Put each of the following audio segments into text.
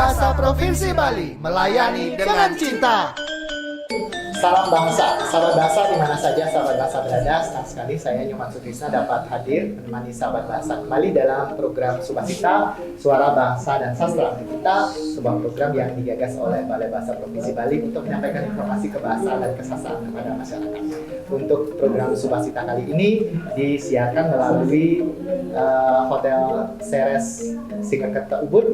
Bahasa Provinsi Bali, melayani dengan cinta. Salam bangsa, sahabat bahasa di mana saja sahabat bahasa berada. Senang sekali saya Nyoman Sutrisna dapat hadir menemani sahabat bahasa kembali dalam program Subasita, Suara Bahasa dan Sastra kita, sebuah program yang digagas oleh Balai Bahasa Provinsi Bali untuk menyampaikan informasi kebahasaan dan kesastraan kepada masyarakat. Untuk program Subasita kali ini disiarkan melalui Hotel Ceres Singkerta Ubud,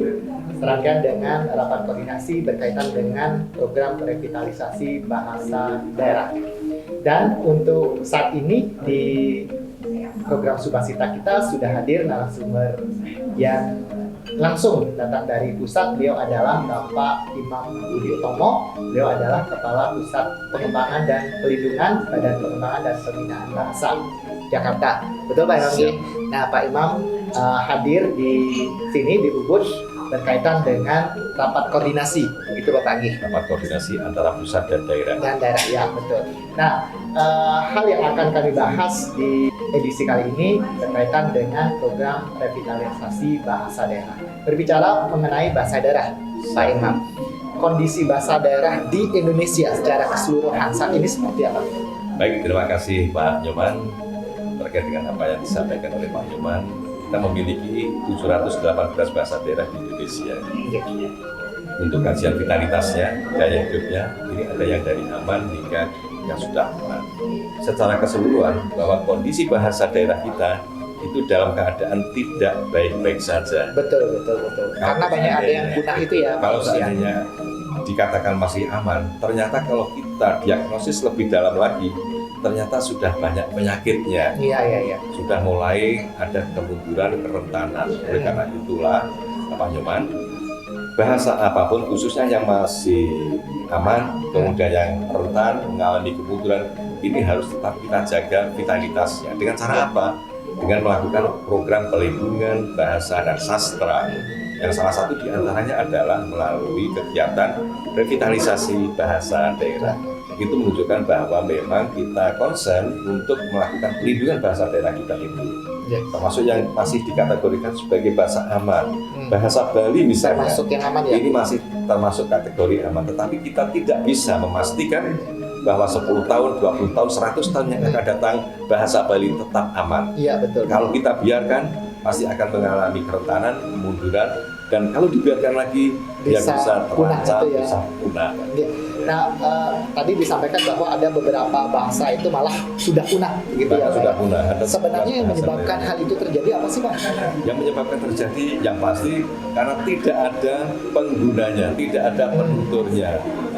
serangkaian dengan rapat koordinasi berkaitan dengan program revitalisasi bahasa daerah. Dan untuk saat ini di program Subasita kita sudah hadir narasumber yang langsung datang dari pusat. Beliau adalah Bapak Imam Budi Utomo. Beliau adalah Kepala Pusat Pengembangan dan Pelindungan Badan Pengembangan dan Pembinaan Bahasa Jakarta. Betul Pak Imam? Nah Pak Imam hadir di sini di Ubud berkaitan dengan rapat koordinasi, begitu Bapak Anggi? Rapat koordinasi antara pusat dan daerah. Dan daerah, ya betul. Nah, hal yang akan kami bahas di edisi kali ini berkaitan dengan program revitalisasi bahasa daerah. Berbicara mengenai bahasa daerah, Pak Imam, kondisi bahasa daerah di Indonesia secara keseluruhan saat ini seperti apa? Baik, terima kasih Pak Nyoman. Terkait dengan apa yang disampaikan oleh Pak Nyoman, kita memiliki 718 bahasa daerah di Indonesia. Untuk kajian vitalitasnya, daya hidupnya, ini ada yang dari aman hingga yang sudah aman. Secara keseluruhan, bahwa kondisi bahasa daerah kita itu dalam keadaan tidak baik-baik saja. Betul. Karena banyak ada yang punah itu ya. Kalau seandainya dikatakan masih aman, ternyata kalau kita diagnosis lebih dalam lagi, ternyata sudah banyak penyakitnya. Iya. Sudah mulai ada kemunduran, kerentanan. Oleh karena itulah, Pak Nyoman, bahasa apapun khususnya yang masih aman, kemudian yang rentan, mengalami kemunduran, ini harus tetap kita jaga vitalitasnya. Dengan cara apa? Dengan melakukan program pelindungan bahasa dan sastra. Yang salah satu diantaranya adalah melalui kegiatan revitalisasi bahasa daerah. Itu menunjukkan bahwa memang kita concern untuk melakukan pelindungan bahasa daerah kita itu. Termasuk yang masih dikategorikan sebagai bahasa aman. Bahasa Bali misalnya, termasuk yang aman ya? Ini masih termasuk kategori aman. Tetapi kita tidak bisa memastikan bahwa 10 tahun, 20 tahun, 100 tahun yang akan datang bahasa Bali tetap aman. Iya, betul. Kalau kita biarkan, pasti akan mengalami kerentanan, kemunduran, dan kalau dibiarkan lagi, dia bisa terancam, ya? bisa punah. Nah, tadi disampaikan bahwa ada beberapa bahasa itu malah sudah punah, gitu ya? Sudah punah. Sebenarnya yang menyebabkan hal itu terjadi apa sih, Pak? Yang menyebabkan terjadi, yang pasti karena tidak ada penggunanya, tidak ada penuturnya.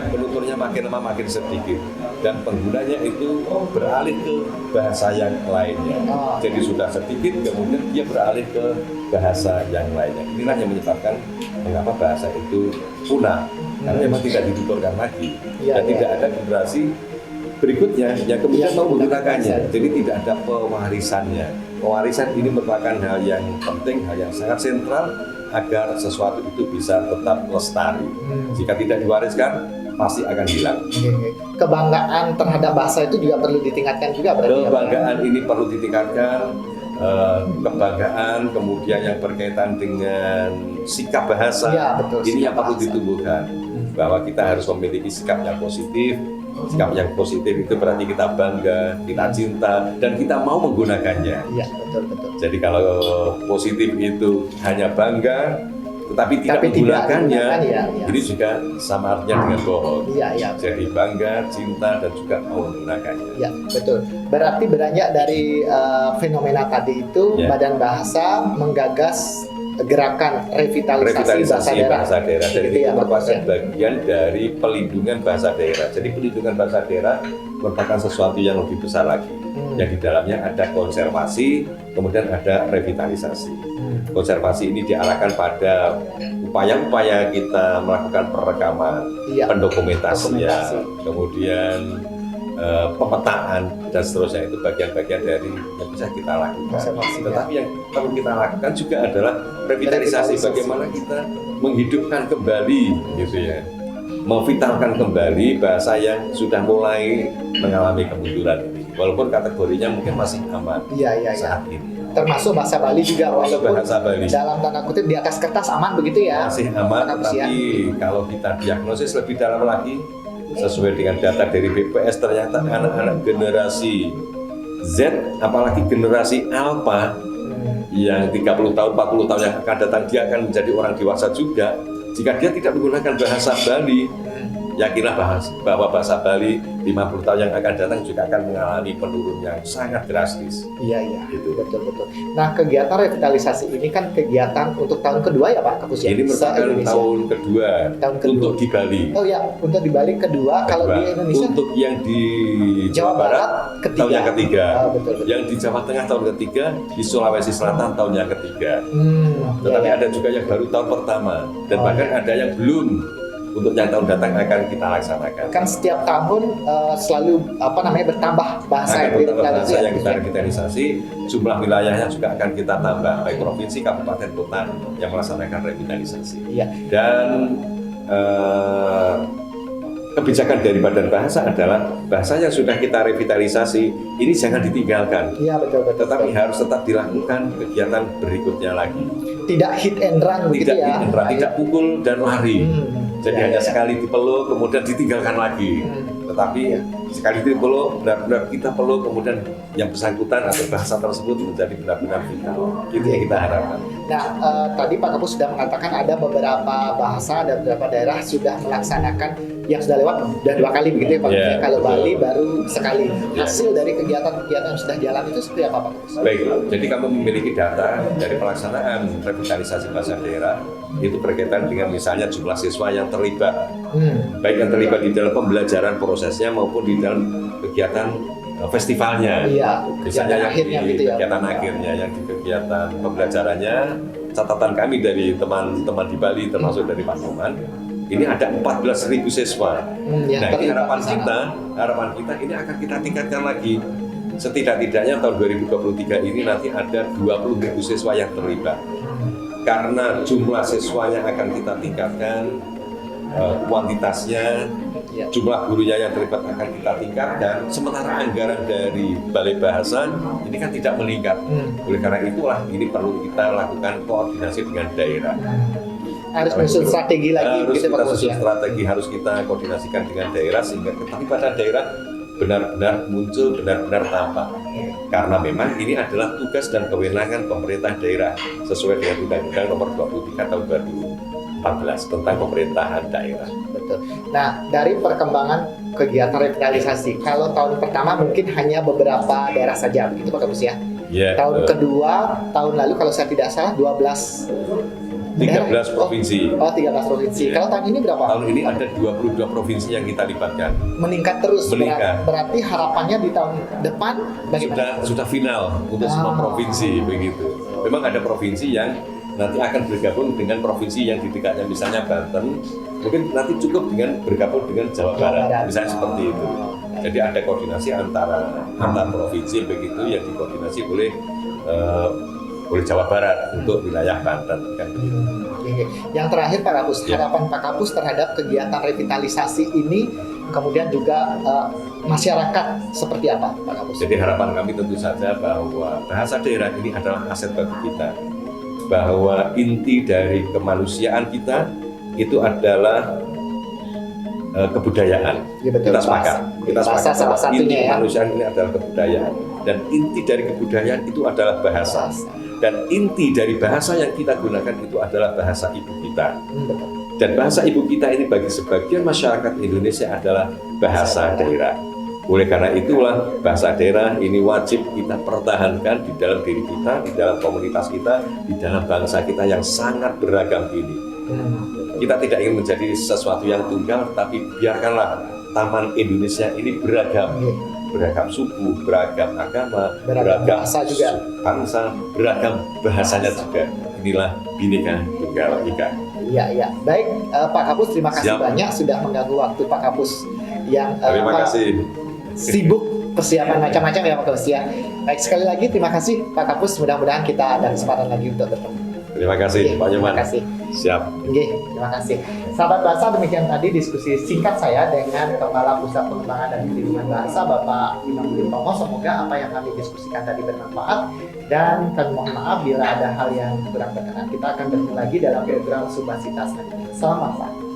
Penuturnya makin lama makin sedikit, dan penggunanya itu beralih ke bahasa yang lainnya. Jadi sudah sedikit, kemudian dia beralih ke bahasa yang lainnya. Inilah yang menyebabkan mengapa bahasa itu punah, karena memang tidak dituturkan lagi, dan tidak ada generasi berikutnya yang kemudian mau menggunakannya. Jadi tidak ada pewarisannya. Pewarisan ini merupakan hal yang penting, hal yang sangat sentral agar sesuatu itu bisa tetap lestari. Jika tidak diwariskan, pasti akan hilang. Kebanggaan terhadap bahasa itu juga perlu ditingkatkan juga berarti. Kebanggaan ini perlu ditingkatkan. Kebanggaan kemudian yang berkaitan dengan sikap bahasa, ya, betul, ini yang perlu bahasa ditumbuhkan, bahwa kita harus memiliki sikap yang positif. Sikap yang positif itu berarti kita bangga, kita cinta, dan kita mau menggunakannya. Iya, betul. Jadi kalau positif itu hanya bangga tetapi tidak menggunakannya, ini juga sama artinya dengan bohong. Iya. Jadi bangga, cinta, dan juga mau menggunakannya. Iya, betul. Berarti beranjak dari fenomena tadi itu, Badan Bahasa menggagas gerakan revitalisasi bahasa daerah. Jadi itu merupakan bagian dari pelindungan bahasa daerah. Jadi pelindungan bahasa daerah merupakan sesuatu yang lebih besar lagi. Yang di dalamnya ada konservasi, kemudian ada revitalisasi. Konservasi ini diarahkan pada upaya-upaya kita melakukan perekaman, pendokumentasian, kemudian pemetaan dan seterusnya. Itu bagian-bagian dari yang bisa kita lakukan. Tetapi yang perlu kita lakukan juga adalah revitalisasi, bagaimana kita menghidupkan kembali, gitu ya, memvitalkan kembali bahasa yang sudah mulai mengalami kemunduran ini. walaupun kategorinya mungkin masih aman Iya. saat ini. Termasuk bahasa Bali juga, Termasuk walaupun bahasa Bali. dalam tanda kutip di atas kertas aman begitu ya. Masih aman, Pak Kapus, ya. tapi kalau kita diagnosis lebih dalam lagi, sesuai dengan data dari BPS, ternyata anak-anak generasi Z, apalagi generasi Alpha, yang 30 tahun, 40 tahun yang akan datang, dia akan menjadi orang dewasa juga. Jika dia tidak menggunakan bahasa Bali, yakinlah bahwa bahasa Bali 50 tahun yang akan datang juga akan mengalami penurunan yang sangat drastis. Iya, Gitu. betul. Nah, kegiatan revitalisasi ini kan kegiatan untuk tahun kedua ya Pak Kapus ya? Ini merupakan Se-Indonesia. tahun kedua untuk di Bali. Oh ya, untuk di Bali kedua, kalau di Indonesia Untuk yang di Jawa Barat ketiga. tahun yang ketiga. Oh, betul. Yang di Jawa Tengah tahun ketiga, di Sulawesi Selatan tahun yang ketiga. Tetapi iya. ada juga yang baru tahun pertama, dan Oh, bahkan ada yang belum. Untuk yang tahun datang akan kita laksanakan. Kan setiap tahun selalu bertambah bahasa Akan bertambah bahasa yang kita ya? revitalisasi, jumlah wilayahnya juga akan kita tambah, baik provinsi, kabupaten, kota yang melaksanakan revitalisasi. Iya. Dan kebijakan dari Badan Bahasa adalah bahasa yang sudah kita revitalisasi ini jangan ditinggalkan, Iya, betul. tetapi harus tetap dilakukan kegiatan berikutnya lagi. Tidak hit and run begitu Tidak ya? hit and run, tidak pukul dan lari. Jadi Iya, hanya iya. sekali dipeluk kemudian ditinggalkan lagi. Tetapi sekali dipeluk benar-benar kita peluk, kemudian yang bersangkutan atau bahasa tersebut menjadi benar-benar vital. Itu yang kita harapkan. Nah, tadi Pak Kapus sudah mengatakan ada beberapa bahasa dan beberapa daerah sudah melaksanakan yang sudah lewat dan 2 kali begitu ya Pak. Ya, Kalau betul. Bali baru sekali. Ya. Hasil dari kegiatan-kegiatan yang sudah jalan itu seperti apa Pak Kapus? Baik, jadi kami memiliki data dari pelaksanaan revitalisasi bahasa daerah itu berkaitan dengan misalnya jumlah siswa yang terlibat, baik yang terlibat di dalam pembelajaran prosesnya maupun di dalam kegiatan festivalnya. Iya, Misalnya yang akhirnya di gitu ya. kegiatan akhirnya, yang di kegiatan pembelajarannya, catatan kami dari teman-teman di Bali termasuk dari Pak Noman, ini ada 14.000 siswa. Yang Nah, ini terlibat harapan di sana. kita ini akan kita tingkatkan lagi. Setidak-tidaknya tahun 2023 ini nanti ada 20.000 siswa yang terlibat. Karena jumlah siswa yang akan kita tingkatkan, kuantitasnya, Ya. jumlah gurunya yang terlibat akan kita tingkatkan, sementara anggaran dari Balai Bahasa ini kan tidak meningkat. Oleh karena itulah ini perlu kita lakukan koordinasi dengan daerah. Harus menyusun strategi lagi Harus gitu Pak kita Kapus susun ya. strategi, harus kita koordinasikan dengan daerah sehingga keterlibatan daerah benar-benar muncul, benar-benar tampak. Karena memang ini adalah tugas dan kewenangan pemerintah daerah sesuai dengan Undang-Undang Nomor 23 Tahun 2014 tentang pemerintahan daerah. Betul. Nah, dari perkembangan kegiatan revitalisasi, kalau tahun pertama mungkin hanya beberapa daerah saja, begitu Pak Kapus ya. Ya, Tahun kedua, tahun lalu kalau saya tidak salah 12 13 daerah. provinsi. Oh, 13 provinsi. Ya. Kalau tahun ini berapa? Tahun ini ada 22 provinsi yang kita libatkan. Meningkat terus. Meningkat. Berarti harapannya di tahun depan bagaimana? Sudah final untuk semua provinsi begitu. Memang ada provinsi yang nanti akan bergabung dengan provinsi yang di dekatnya, misalnya Banten, mungkin nanti cukup dengan bergabung dengan Jawa Barat, misalnya seperti itu. Jadi ada koordinasi antar provinsi begitu yang dikoordinasi oleh Jawa Barat untuk wilayah Banten kan. Yang terakhir Pak Kapus, Ya. harapan Pak Kapus terhadap kegiatan revitalisasi ini, kemudian juga masyarakat seperti apa Pak Kapus? Jadi harapan kami tentu saja bahwa bahasa daerah ini adalah aset bagi kita, bahwa inti dari kemanusiaan kita itu adalah kebudayaan. Ya, betul. Kita sepakat. Kita Bahasa sepakat salah bahwa inti satunya ya. kemanusiaan ini adalah kebudayaan, dan inti dari kebudayaan itu adalah bahasa. Dan inti dari bahasa yang kita gunakan itu adalah bahasa ibu kita. Betul. Dan bahasa ibu kita ini bagi sebagian masyarakat Indonesia adalah bahasa daerah. Oleh karena itulah bahasa daerah ini wajib kita pertahankan di dalam diri kita, di dalam komunitas kita, di dalam bangsa kita yang sangat beragam ini. Kita tidak ingin menjadi sesuatu yang tunggal, tapi biarkanlah Taman Indonesia ini beragam. Beragam suku, beragam agama, Beragam bahasa juga. bangsa, beragam bahasanya juga. Inilah Bhinneka Tunggal Ika. Iya. Baik, Pak Kapus, terima kasih Siap. banyak sudah mengganggu waktu Pak Kapus yang Terima kasih. sibuk persiapan macam-macam ya Pak Kapus ya. Baik, sekali lagi terima kasih Pak Kapus. Mudah-mudahan kita ada kesempatan lagi untuk bertemu. Terima kasih, Oke, Pak Nyoman. Terima kasih. Siap. Oke, terima kasih. Sahabat bahasa, demikian tadi diskusi singkat saya dengan Kepala Pusat Pengembangan dan Perlindungan Bahasa Bapak Imam Limpomo. Semoga apa yang kami diskusikan tadi bermanfaat, dan kami mohon maaf bila ada hal yang kurang berkenan. Kita akan bertemu lagi dalam program Subasitas nanti. Salam bahasa.